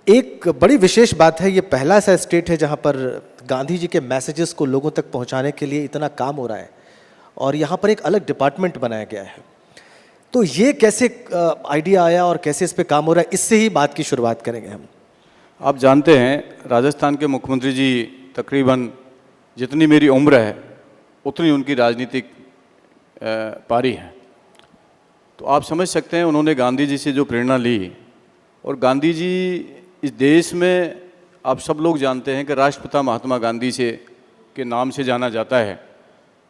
एक बड़ी विशेष बात है, ये पहला ऐसा स्टेट है जहाँ पर गांधी जी के मैसेजेस को लोगों तक पहुँचाने के लिए इतना काम हो रहा है और यहाँ पर एक अलग डिपार्टमेंट बनाया गया है। तो ये कैसे आइडिया आया और कैसे इस पे काम हो रहा है, इससे ही बात की शुरुआत करेंगे हम। आप जानते हैं राजस्थान के मुख्यमंत्री जी तकरीबन जितनी मेरी उम्र है उतनी उनकी राजनीतिक पारी है। तो आप समझ सकते हैं उन्होंने गांधी जी से जो प्रेरणा ली, और गांधी जी इस देश में आप सब लोग जानते हैं कि राष्ट्रपिता महात्मा गांधी से के नाम से जाना जाता है,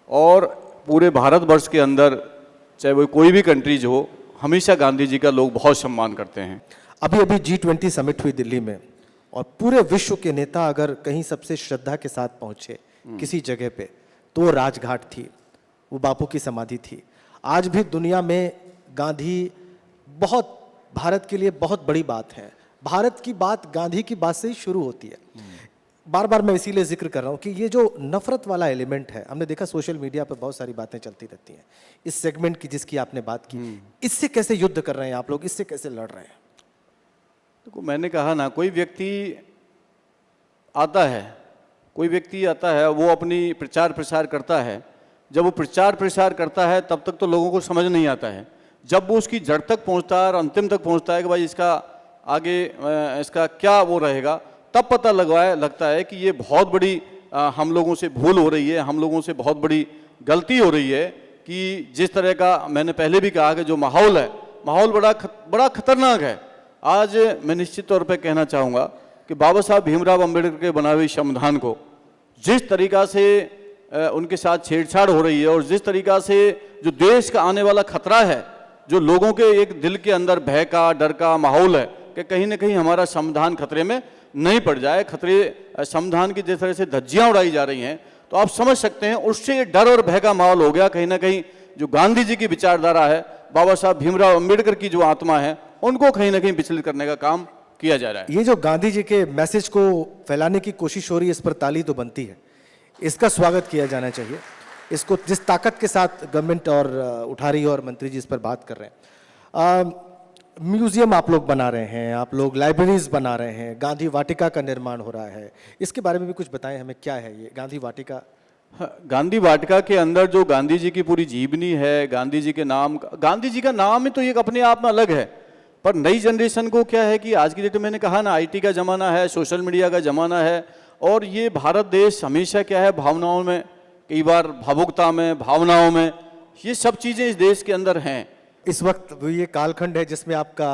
और पूरे भारतवर्ष के अंदर चाहे वो कोई भी कंट्रीज हो, हमेशा गांधी जी का लोग बहुत सम्मान करते हैं। अभी G20 समिट हुई दिल्ली में, और पूरे विश्व के नेता अगर कहीं सबसे श्रद्धा के साथ पहुंचे किसी जगह पे, तो वो राजघाट थी, वो बापू की समाधि थी। आज भी दुनिया में गांधी बहुत, भारत के लिए बहुत बड़ी बात है। भारत की बात गांधी की बात से ही शुरू होती है। बार बार मैं इसीलिए जिक्र कर रहा हूँ कि ये जो नफरत वाला एलिमेंट है, हमने देखा सोशल मीडिया पर बहुत सारी बातें चलती रहती हैं इस सेगमेंट की जिसकी आपने बात की। इससे कैसे युद्ध कर रहे हैं आप लोग, इससे कैसे लड़ रहे हैं? देखो, मैंने कहा ना, कोई व्यक्ति आता है, वो अपनी प्रचार प्रसार करता है। जब वो प्रचार प्रसार करता है तब तक तो लोगों को समझ नहीं आता है। जब वो उसकी जड़ तक पहुंचता है और अंतिम तक पहुंचता है कि भाई इसका आगे इसका क्या वो रहेगा, तब पता लगता है कि ये बहुत बड़ी हम लोगों से भूल हो रही है, हम लोगों से बहुत बड़ी गलती हो रही है। कि जिस तरह का मैंने पहले भी कहा कि जो माहौल है, माहौल बड़ा खतरनाक है। आज मैं निश्चित तौर पे कहना चाहूँगा कि बाबा साहब भीमराव अम्बेडकर के बनाए हुए संविधान को जिस तरीक़ा से उनके साथ छेड़छाड़ हो रही है, और जिस तरीक़ा से जो देश का आने वाला खतरा है, जो लोगों के एक दिल के अंदर भय का, डर का माहौल है कि कहीं ना कहीं हमारा संविधान खतरे में नहीं पड़ जाए, संविधान की जिस तरह से धज्जियां उड़ाई जा रही हैं, तो आप समझ सकते हैं उससे डर और भय का माहौल हो गया। कहीं ना कहीं जो गांधी जी की विचारधारा है, बाबा साहब भीमराव अम्बेडकर की जो आत्मा है, उनको कहीं ना कहीं विचलित करने का काम किया जा रहा है। ये जो गांधी जी के मैसेज को फैलाने की कोशिश हो रही है, इस पर ताली तो बनती है, इसका स्वागत किया जाना चाहिए। इसको जिस ताकत के साथ गवर्नमेंट और उठा रही है और मंत्री जी इस पर बात कर रहे हैं, म्यूजियम आप लोग बना रहे हैं, आप लोग लाइब्रेरीज बना रहे हैं, गांधी वाटिका का निर्माण हो रहा है, इसके बारे में भी कुछ बताएं हमें, क्या है ये गांधी वाटिका? गांधी वाटिका के अंदर जो गांधी जी की पूरी जीवनी है, गांधी जी का नाम ही तो एक अपने आप में अलग है। पर नई जनरेशन को क्या है कि आज की डेट में मैंने कहा ना, IT का ज़माना है, सोशल मीडिया का ज़माना है, और ये भारत देश हमेशा क्या है, भावनाओं में, कई बार भावुकता में, भावनाओं में, ये सब चीज़ें इस देश के अंदर हैं। इस वक्त ये कालखंड है जिसमें आपका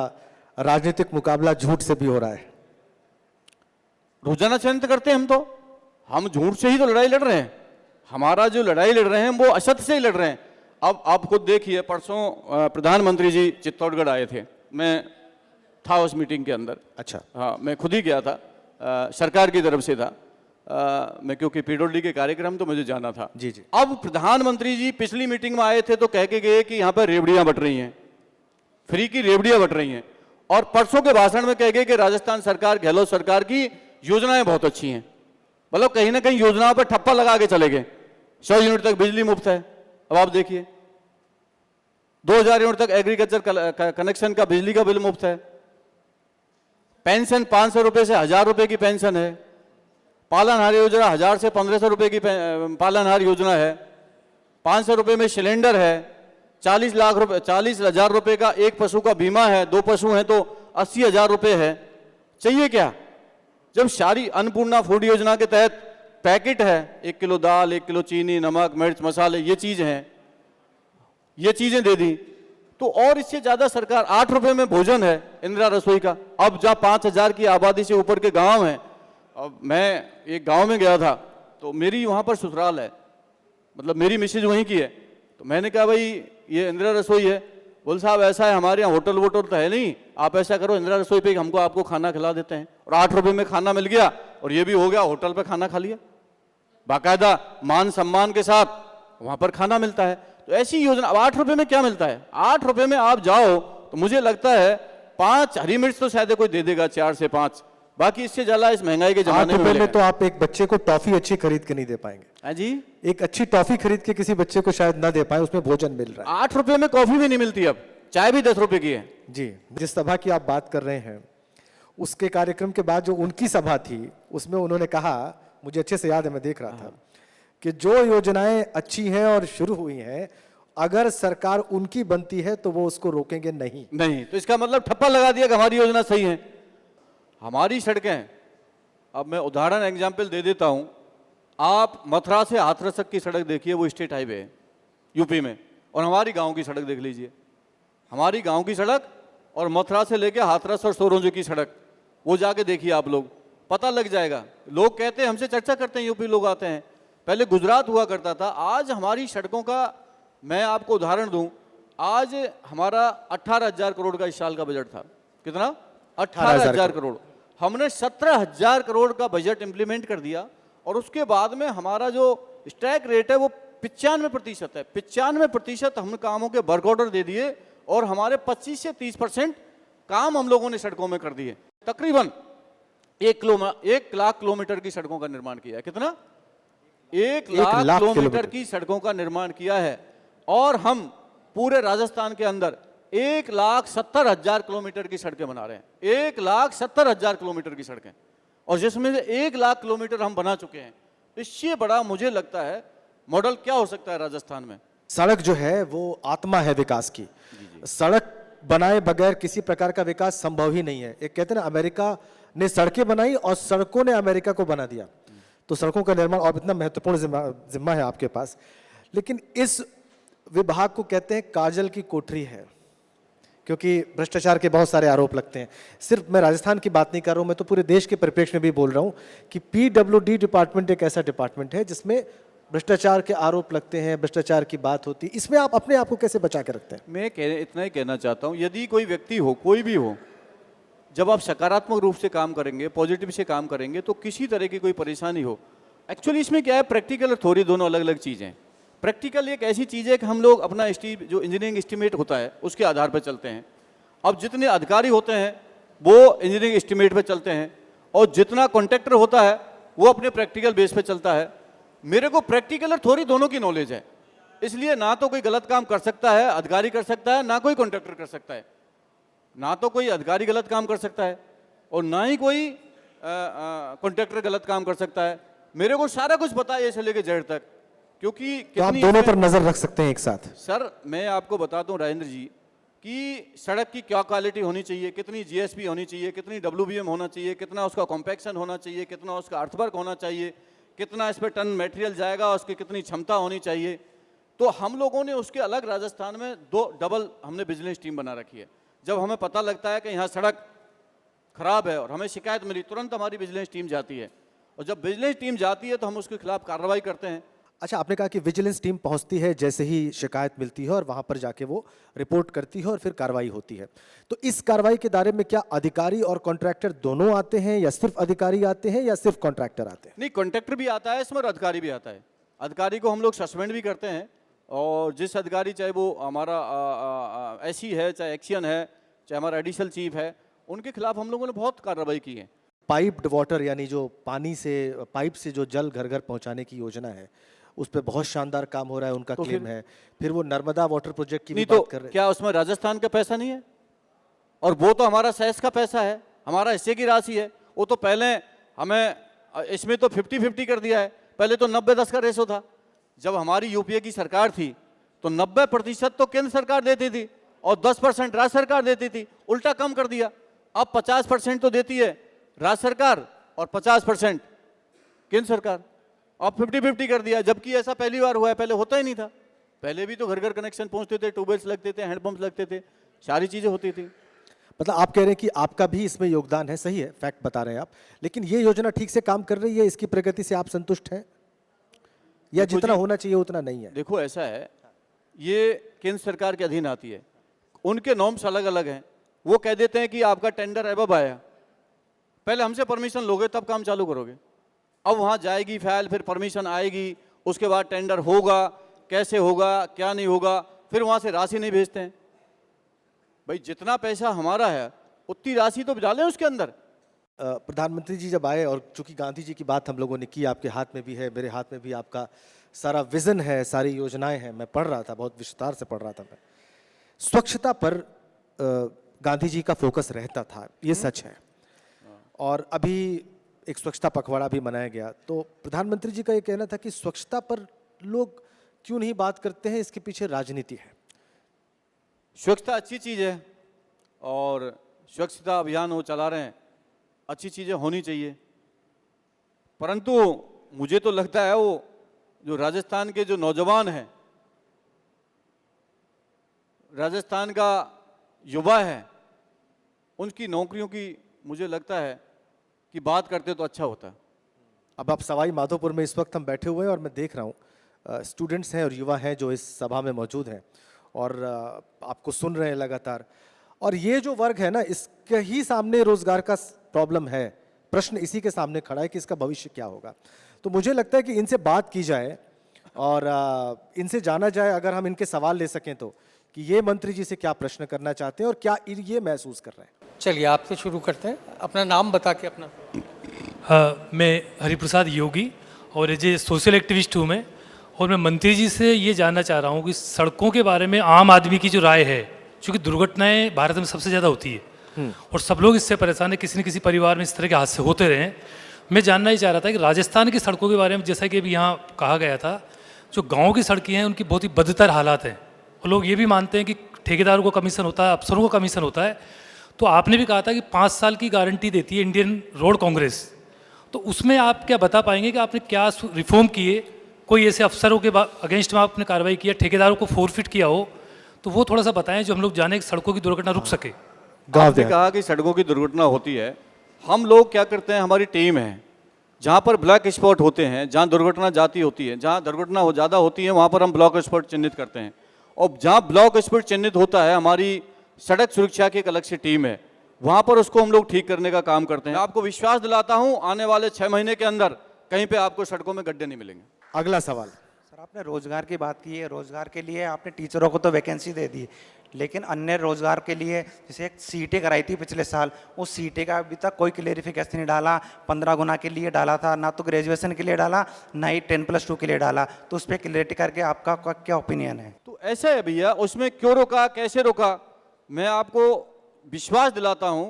राजनीतिक मुकाबला झूठ से भी हो रहा है। रोजाना चयन करते हैं हम झूठ से ही तो लड़ाई लड़ रहे हैं। हमारा जो लड़ाई लड़ रहे हैं वो असत्य से ही लड़ रहे हैं। अब आप खुद देखिए, परसों प्रधानमंत्री जी चित्तौड़गढ़ आए थे, मैं था उस मीटिंग के अंदर। अच्छा। हाँ, मैं खुद ही गया था, सरकार की तरफ से था। मैं क्योंकि PWD के कार्यक्रम तो मुझे जाना था। जी जी। अब प्रधानमंत्री जी पिछली मीटिंग में आए थे तो कह के गए कि यहाँ पर रेवड़ियाँ बट रही हैं, फ्री की रेवड़ियाँ बट रही हैं, और परसों के भाषण में कह गए कि राजस्थान सरकार, गहलोत सरकार की योजनाएं बहुत अच्छी हैं। मतलब कहीं ना कहीं योजनाओं पर ठप्पा लगा के चले गए। 100 यूनिट तक बिजली मुफ्त है। अब आप देखिए, 2000 यूनिट तक एग्रीकल्चर कनेक्शन का बिजली का बिल मुफ्त है। पेंशन 500 रुपए से 1000 रुपए की पेंशन है। पालनहार योजना 1000 से 1500 रुपए की पालनहार योजना है। 500 रुपए में सिलेंडर है। 40,000 रुपए का एक पशु का बीमा है। 2 पशु हैं तो 80,000 रुपए है। चाहिए क्या? जब सारी अन्नपूर्णा फूड योजना के तहत पैकेट है, 1 किलो दाल, 1 किलो चीनी, नमक, मिर्च, मसाले, ये चीज हैं, ये चीजें दे दी, तो और इससे ज्यादा सरकार 8 रुपए में भोजन है इंदिरा रसोई का। अब जहाँ 5000 की आबादी से ऊपर के गांव हैं, अब मैं एक गांव में गया था तो मेरी वहां पर ससुराल है, मतलब मेरी मिसेज वहीं की है, तो मैंने कहा भाई ये इंदिरा रसोई है। बोल साहब ऐसा है, हमारे यहाँ होटल वोटल तो है नहीं, आप ऐसा करो इंदिरा रसोई पे आपको खाना खिला देते हैं। और 8 रुपए में खाना मिल गया, और ये भी हो गया, होटल पे खाना खा लिया, बाकायदा मान सम्मान के साथ वहां पर खाना मिलता है। तो ऐसी योजना। अब 8 रुपए में क्या मिलता है? 8 रुपए में आप जाओ तो मुझे लगता है 5 हरी मिर्च तो शायद कोई दे देगा, 4 से 5, बाकी इससे ज्यादा इस महंगाई के जमाने 8 रुपए में तो आप एक बच्चे को टॉफी अच्छी खरीद के नहीं दे पाएंगे। हाँ जी, एक अच्छी टॉफी खरीद के किसी बच्चे को शायद ना दे पाए, उसमें भोजन मिल रहा है। 8 रुपए में कॉफी भी नहीं मिलती, अब चाय भी 10 रुपए की है। जी, जिस सभा की आप बात कर रहे हैं उसके कार्यक्रम के बाद जो उनकी सभा थी उसमें उन्होंने कहा, मुझे अच्छे से याद है, मैं देख रहा था, कि जो योजनाएं अच्छी हैं और शुरू हुई हैं, अगर सरकार उनकी बनती है तो वो उसको रोकेंगे नहीं। नहीं, तो इसका मतलब ठप्पा लगा दिया कि हमारी योजना सही है। हमारी सड़कें, अब मैं उदाहरण एग्जाम्पल दे देता हूं, आप मथुरा से हाथरस तक की सड़क देखिए, वो स्टेट हाईवे है यूपी में, और हमारी गांव की सड़क देख लीजिए, हमारी गांव की सड़क और मथुरा से लेके हाथरस और सोरोंजो की सड़क, वो जाके देखिए आप लोग, पता लग जाएगा। लोग कहते हैं, हमसे चर्चा करते हैं, यूपी लोग आते हैं, पहले गुजरात हुआ करता था, आज हमारी सड़कों का मैं आपको उदाहरण दूं, आज हमारा 18,000 करोड़ का इस साल का बजट था। कितना? 18,000 करोड़। हमने 17,000 करोड़ का बजट इंप्लीमेंट कर दिया, और उसके बाद में हमारा जो स्ट्राइक रेट है वो 95% है। 95% हम कामों के वर्क ऑर्डर दे दिए, और हमारे 25 से 30% काम हम लोगों ने सड़कों में कर दिए। तकरीबन 1 लाख किलोमीटर की सड़कों का निर्माण किया है। कितना? 1 लाख किलोमीटर की सड़कों का निर्माण किया है, और हम पूरे राजस्थान के अंदर 1,70,000 किलोमीटर की सड़कें बना रहे हैं। 1,70,000 किलोमीटर की सड़कें, और जिसमें से 1 लाख किलोमीटर हम बना चुके हैं। इससे बड़ा मुझे लगता है मॉडल क्या हो सकता है राजस्थान में? सड़क जो है वो आत्मा है विकास की। सड़क बनाए बगैर किसी प्रकार का विकास संभव ही नहीं है। एक कहते हैं ना, अमेरिका ने सड़कें बनाई और सड़कों ने अमेरिका को बना दिया। तो सड़कों का निर्माण और इतना महत्वपूर्ण जिम्मा है आपके पास, लेकिन इस विभाग को कहते हैं काजल की कोठरी है, क्योंकि भ्रष्टाचार के बहुत सारे आरोप लगते हैं। सिर्फ मैं राजस्थान की बात नहीं कर रहा हूं, मैं तो पूरे देश के परिप्रेक्ष्य में भी बोल रहा हूं कि पीडब्ल्यूडी डिपार्टमेंट एक ऐसा डिपार्टमेंट है जिसमें भ्रष्टाचार के आरोप लगते हैं, भ्रष्टाचार की बात होती है। इसमें आप अपने आप को कैसे बचा के रखते हैं? मैं इतना ही कहना चाहता हूं, यदि कोई व्यक्ति हो, कोई भी हो, जब आप सकारात्मक रूप से काम करेंगे, पॉजिटिव से काम करेंगे, तो किसी तरह की कोई परेशानी हो। एक्चुअली इसमें क्या है, प्रैक्टिकल और थ्योरी दोनों अलग अलग चीज़ें हैं। प्रैक्टिकल एक ऐसी चीज़ है कि हम लोग अपना जो इंजीनियरिंग एस्टीमेट होता है उसके आधार पर चलते हैं। अब जितने अधिकारी होते हैं वो इंजीनियरिंग एस्टीमेट पे चलते हैं, और जितना कॉन्ट्रैक्टर होता है वो अपने प्रैक्टिकल बेस पे चलता है। मेरे को प्रैक्टिकल और थ्योरी दोनों की नॉलेज है, इसलिए ना तो कोई गलत काम कर सकता है अधिकारी कर सकता है, ना कोई कॉन्ट्रैक्टर कर सकता है। ना तो कोई अधिकारी गलत काम कर सकता है और ना ही कोई कॉन्ट्रैक्टर गलत काम कर सकता है। मेरे को सारा कुछ पता है, ए से लेकर जेड तक, क्योंकि तो आप दोनों पर नजर रख सकते हैं एक साथ। सर मैं आपको बताता हूँ राजेंद्र जी कि सड़क की क्या क्वालिटी होनी चाहिए, कितनी जीएसपी होनी चाहिए, कितनी डब्ल्यूबीएम होना चाहिए, कितना उसका कॉम्पैक्शन होना चाहिए, कितना उसका अर्थवर्क होना चाहिए, कितना इस पर टन मटेरियल जाएगा, उसकी कितनी क्षमता होनी चाहिए। तो हम लोगों ने उसके अलग राजस्थान में 2 डबल हमने विजिलेंस टीम बना रखी है। जब हमें पता लगता है कि यहाँ सड़क खराब है और हमें शिकायत मिली, तुरंत हमारी विजिलेंस टीम जाती है, और जब विजिलेंस टीम जाती है तो हम उसके खिलाफ कार्रवाई करते हैं। अच्छा, आपने कहा कि विजिलेंस टीम पहुंचती है जैसे ही शिकायत मिलती है और वहां पर जाके वो रिपोर्ट करती है और फिर कार्रवाई होती है। तो इस कार्रवाई के दायरे में क्या अधिकारी और कॉन्ट्रैक्टर दोनों आते हैं, या सिर्फ अधिकारी आते हैं, या सिर्फ कॉन्ट्रैक्टर आते हैं? नहीं, कॉन्ट्रैक्टर भी आता है इसमें और अधिकारी भी आता है। अधिकारी को हम लोग सस्पेंड भी करते हैं, और जिस अधिकारी, चाहे वो हमारा एसई है, चाहे एक्शन है, चाहे हमारा एडिशनल चीफ है, उनके खिलाफ हम लोगों ने बहुत कार्रवाई की है। पाइप्ड वाटर, यानी जो पानी से, पाइप से जो जल घर घर पहुंचाने की योजना है, उस पर बहुत शानदार काम हो रहा है, उनका क्लेम है। फिर वो नर्मदा वाटर प्रोजेक्ट की भी बात कर रहे हैं। क्या उसमें राजस्थान का पैसा नहीं है? और वो तो हमारा सेस का पैसा है, हमारा हिस्से की राशि है। वो तो पहले हमें, इसमें तो 50-50 कर दिया है। पहले तो 90-10 का रेशो था। जब हमारी यूपीए की सरकार थी तो 90% तो केंद्र सरकार देती थी और 10% राज्य सरकार देती थी, उल्टा कम कर दिया। अब 50% तो देती है राज्य सरकार और 50% केंद्र सरकार। अब 50-50 कर दिया, जबकि ऐसा पहली बार हुआ है, पहले होता ही नहीं था। पहले भी तो घर घर कनेक्शन पहुंचते थे, ट्यूबवेल्स लगते थे, हैंडपंप्स लगते थे, सारी चीजें होती थी। मतलब आप कह रहे हैं कि आपका भी इसमें योगदान है, सही है, फैक्ट बता रहे हैं आप। लेकिन ये योजना ठीक से काम कर रही है, इसकी प्रगति से आप संतुष्ट हैं, या जितना होना चाहिए उतना नहीं है? देखो ऐसा है, ये केंद्र सरकार के अधीन आती है, उनके नॉर्म्स अलग अलग हैं। वो कह देते हैं कि आपका टेंडर एबव आया, पहले हमसे परमिशन लोगे तब काम चालू करोगे। अब वहाँ जाएगी फाइल, फिर परमिशन आएगी, उसके बाद टेंडर होगा, कैसे होगा क्या नहीं होगा, फिर वहाँ से राशि नहीं भेजते हैं। भाई जितना पैसा हमारा है उतनी राशि तो डालें उसके अंदर। प्रधानमंत्री जी जब आए, और चूंकि गांधी जी की बात हम लोगों ने की, आपके हाथ में भी है, मेरे हाथ में भी आपका सारा विजन है, सारी योजनाएं हैं, मैं पढ़ रहा था, बहुत विस्तार से पढ़ रहा था मैं। स्वच्छता पर गांधी जी का फोकस रहता था, ये सच है। और अभी एक स्वच्छता पखवाड़ा भी मनाया गया। तो प्रधानमंत्री जी का ये कहना था कि स्वच्छता पर लोग क्यों नहीं बात करते हैं, इसके पीछे राजनीति है। स्वच्छता अच्छी चीज़ है और स्वच्छता अभियान वो चला रहे हैं, अच्छी चीज़ें होनी चाहिए, परंतु मुझे तो लगता है वो जो राजस्थान के जो नौजवान हैं, राजस्थान का युवा है, उनकी नौकरियों की मुझे लगता है कि बात करते तो अच्छा होता। अब आप सवाई माधोपुर में इस वक्त हम बैठे हुए हैं और मैं देख रहा हूँ स्टूडेंट्स हैं और युवा हैं जो इस सभा में मौजूद हैं और आपको सुन रहे हैं लगातार। और ये जो वर्ग है ना, इसके ही सामने रोजगार का प्रॉब्लम है, प्रश्न इसी के सामने खड़ा है कि इसका भविष्य क्या होगा। तो मुझे लगता है कि इनसे बात की जाए और इनसे जाना जाए, अगर हम इनके सवाल ले सकें तो, कि ये मंत्री जी से क्या प्रश्न करना चाहते हैं और क्या ये महसूस कर रहे हैं। चलिए आपसे शुरू करते हैं, अपना नाम बता के अपना। हाँ, मैं हरिप्रसाद योगी और एज ए सोशल एक्टिविस्ट हूँ मैं, और मैं मंत्री जी से ये जानना चाह रहा हूँ कि सड़कों के बारे में आम आदमी की जो राय है, क्योंकि दुर्घटनाएं भारत में सबसे ज़्यादा होती है और सब लोग इससे परेशान है, किसी न किसी परिवार में इस तरह के हादसे होते रहे हैं। मैं जानना ही चाह रहा था कि राजस्थान की सड़कों के बारे में, जैसा कि अभी यहाँ कहा गया था, जो गाँव की सड़कें हैं उनकी बहुत ही बदतर हालात हैं और लोग ये भी मानते हैं कि ठेकेदारों को कमीशन होता है, अफसरों को कमीशन होता है। तो आपने भी कहा था कि 5 साल की गारंटी देती है इंडियन रोड कांग्रेस, तो उसमें आप क्या बता पाएंगे कि आपने क्या रिफॉर्म किए, कोई ऐसे अफसरों के अगेंस्ट में आपने कार्रवाई किया, ठेकेदारों को फोरफिट किया हो, तो वो थोड़ा सा बताएं जो हम लोग जाने कि सड़कों की दुर्घटना रुक सके। आपने कहा कि सड़कों की दुर्घटना होती है, हम लोग क्या करते हैं, हमारी टीम है, जहाँ पर ब्लैक स्पॉट होते हैं, जहाँ दुर्घटना जाती होती है, जहाँ दुर्घटना हो ज़्यादा होती है, वहाँ पर हम ब्लॉक स्पॉट चिन्हित करते हैं। और जहाँ ब्लॉक स्पॉट चिन्हित होता है, हमारी सड़क सुरक्षा की एक अलग से टीम है, वहाँ पर उसको हम लोग ठीक करने का काम करते हैं। आपको विश्वास दिलाता हूँ, आने वाले 6 महीने के अंदर कहीं पे आपको सड़कों में गड्ढे नहीं मिलेंगे। अगला सवाल। सर, आपने रोजगार की बात की है, रोजगार के लिए आपने टीचरों को तो वैकेंसी दे दी, लेकिन अन्य रोजगार के लिए जैसे एक सीटें कराई थी पिछले साल, उस सीटें का अभी तक कोई क्लेरिफिकेशन नहीं डाला। 15 गुना के लिए डाला था, ना तो ग्रेजुएशन के लिए डाला, ना ही 10+2 के लिए डाला। तो उस पर क्लियरिटी करके आपका क्या ओपिनियन है? तो ऐसा है भैया, उसमें क्यों रोका, कैसे रोका, मैं आपको विश्वास दिलाता हूं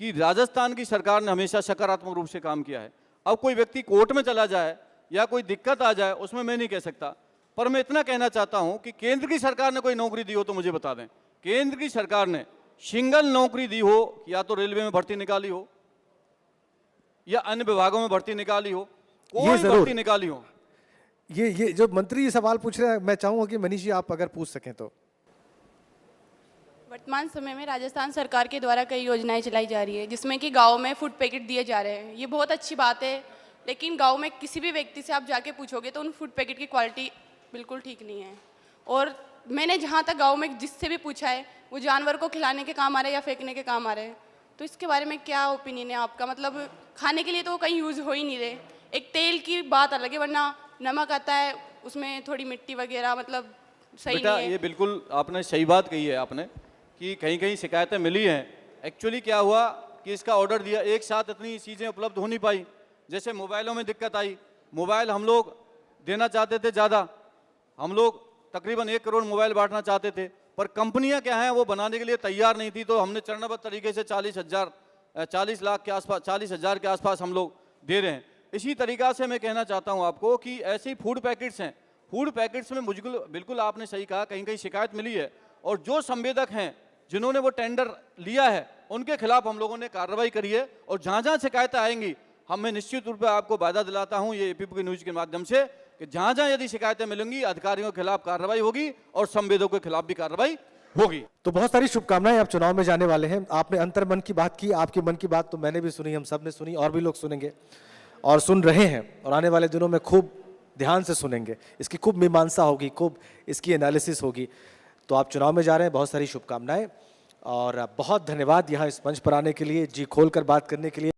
कि राजस्थान की सरकार ने हमेशा सकारात्मक रूप से काम किया है। अब कोई व्यक्ति कोर्ट में चला जाए या कोई दिक्कत आ जाए, उसमें मैं नहीं कह सकता, पर मैं इतना कहना चाहता हूं कि केंद्र की सरकार ने कोई नौकरी दी हो तो मुझे बता दें। केंद्र की सरकार ने सिंगल नौकरी दी हो, या तो रेलवे में भर्ती निकाली हो या अन्य विभागों में भर्ती निकाली हो, कोई भर्ती निकाली हो। ये जो मंत्री सवाल पूछ रहे हैं, मैं चाहूंगा कि मनीष जी आप अगर पूछ सकें तो। वर्तमान समय में राजस्थान सरकार के द्वारा कई योजनाएं चलाई जा रही है, जिसमें कि गांव में फूड पैकेट दिए जा रहे हैं। ये बहुत अच्छी बात है, लेकिन गांव में किसी भी व्यक्ति से आप जाके पूछोगे तो उन फूड पैकेट की क्वालिटी बिल्कुल ठीक नहीं है। और मैंने जहाँ तक गांव में जिससे भी पूछा है, वो जानवर को खिलाने के काम आ रहे हैं या फेंकने के काम आ रहे हैं। तो इसके बारे में क्या ओपिनियन है आपका? मतलब खाने के लिए तो वो कहीं यूज़ हो ही नहीं रहे। एक तेल की बात अलग है, वरना नमक आता है उसमें थोड़ी मिट्टी वगैरह, मतलब सही नहीं है। ये बिल्कुल आपने सही बात कही है आपने कि कहीं कहीं शिकायतें मिली हैं। एक्चुअली क्या हुआ कि इसका ऑर्डर दिया, एक साथ इतनी चीज़ें उपलब्ध हो नहीं पाई। जैसे मोबाइलों में दिक्कत आई, मोबाइल हम लोग देना चाहते थे ज़्यादा, हम लोग तकरीबन 1 करोड़ मोबाइल बांटना चाहते थे, पर कंपनियां क्या हैं वो बनाने के लिए तैयार नहीं थी। तो हमने चरणबद्ध तरीके से 40 लाख के आसपास, 40,000 के आसपास हम लोग दे रहे हैं। इसी तरीक़ा से मैं कहना चाहता हूं आपको कि ऐसे ही फूड पैकेट्स हैं, फूड पैकेट्स में मुझे बिल्कुल आपने सही कहा, कहीं कहीं शिकायत मिली है, और जो संवेदक हैं जिन्होंने वो टेंडर लिया है उनके खिलाफ हम लोगों ने कार्रवाई करी है। और जहाँ जहाँ शिकायतें आएंगी, मैं निश्चित रूप से आपको वादा दिलाता हूँ ये एपीपी न्यूज़ के माध्यम से, कि जहाँ जहाँ यदि शिकायतें मिलेंगी अधिकारियों के खिलाफ कार्रवाई होगी और संवेदकों के खिलाफ भी कार्रवाई होगी। तो बहुत सारी शुभकामनाएं, आप चुनाव में जाने वाले हैं। आपने अंतर्मन की बात की, आपके मन की बात तो मैंने भी सुनी, हम सब ने सुनी, और भी लोग सुनेंगे और सुन रहे हैं, और आने वाले दिनों में खूब ध्यान से सुनेंगे। इसकी खूब मीमांसा होगी, खूब इसकी एनालिसिस होगी। तो आप चुनाव में जा रहे हैं, बहुत सारी शुभकामनाएं और बहुत धन्यवाद यहाँ इस मंच पर आने के लिए, जी खोल कर बात करने के लिए।